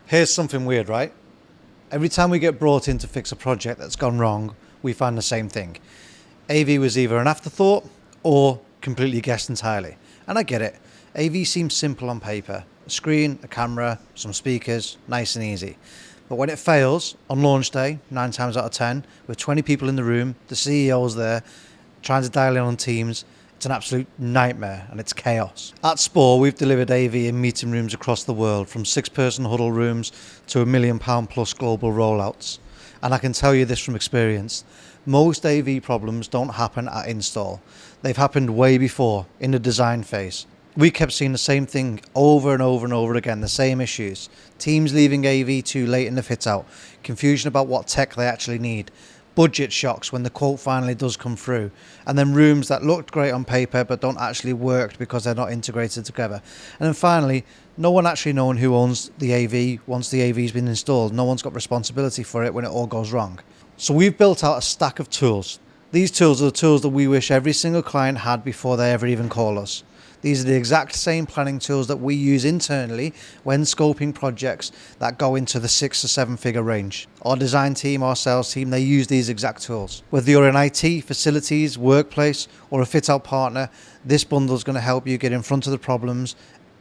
Here's something weird, right? Every time we get brought in to fix a project that's gone wrong, we find the same thing. AV was either an afterthought or completely guessed entirely. And I get it. AV seems simple on paper. A screen, a camera, some speakers, nice and easy. But when it fails, on launch day, 9 times out of 10, with 20 people in the room, the CEO's there, trying to dial in on Teams, it's an absolute nightmare and it's chaos. At SPOR, we've delivered AV in meeting rooms across the world, from 6-person huddle rooms to £1 million plus global rollouts. And I can tell you this from experience, most AV problems don't happen at install. They've happened way before, in the design phase. We kept seeing the same thing over and over and over again, the same issues. Teams leaving AV too late in the fit out, confusion about what tech they actually need, budget shocks when the quote finally does come through, and then rooms that looked great on paper but don't actually work because they're not integrated together. And then finally, no one actually knowing who owns the AV once the AV's been installed. No one's got responsibility for it when it all goes wrong. So we've built out a stack of tools. These tools are the tools that we wish every single client had before they ever even call us. These are the exact same planning tools that we use internally when scoping projects that go into the 6 or 7 figure range. Our design team, our sales team, they use these exact tools. Whether you're in IT, facilities, workplace, or a fit out partner, this bundle is going to help you get in front of the problems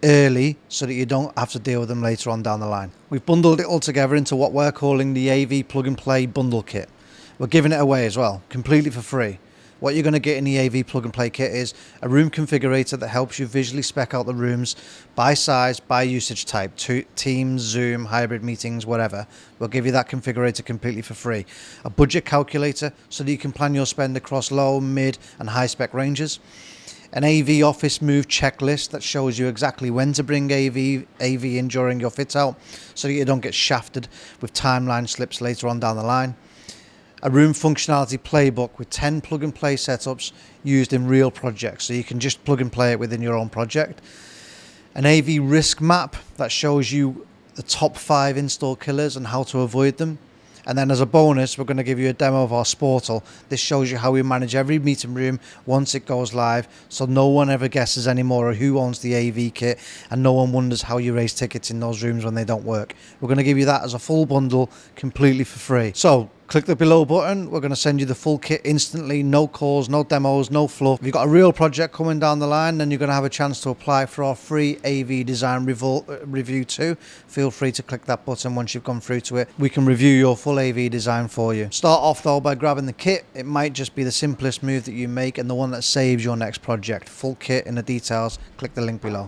early so that you don't have to deal with them later on down the line. We've bundled it all together into what we're calling the AV plug and play bundle kit. We're giving it away as well, completely for free. What you're going to get in the AV plug and play kit is a room configurator that helps you visually spec out the rooms by size, by usage type, Teams, Zoom, hybrid meetings, whatever. We'll give you that configurator completely for free. A budget calculator so that you can plan your spend across low, mid and high spec ranges. An AV office move checklist that shows you exactly when to bring AV in during your fit out so that you don't get shafted with timeline slips later on down the line. A room functionality playbook with 10 plug and play setups used in real projects, so you can just plug and play it within your own project. An AV risk map that shows you the top 5 install killers and how to avoid them. And then as a bonus, we're going to give you a demo of our Sportal. This shows you how we manage every meeting room once it goes live, so no one ever guesses anymore who owns the AV kit, and no one wonders how you raise tickets in those rooms when they don't work. We're going to give you that as a full bundle, completely for free. So click the below button. We're going to send you the full kit instantly. No calls, no demos, no fluff. If you've got a real project coming down the line, then you're going to have a chance to apply for our free AV design review too. Feel free to click that button once you've gone through to it. We can review your full AV design for you. Start off though by grabbing the kit. It might just be the simplest move that you make and the one that saves your next project. Full kit in the details. Click the link below.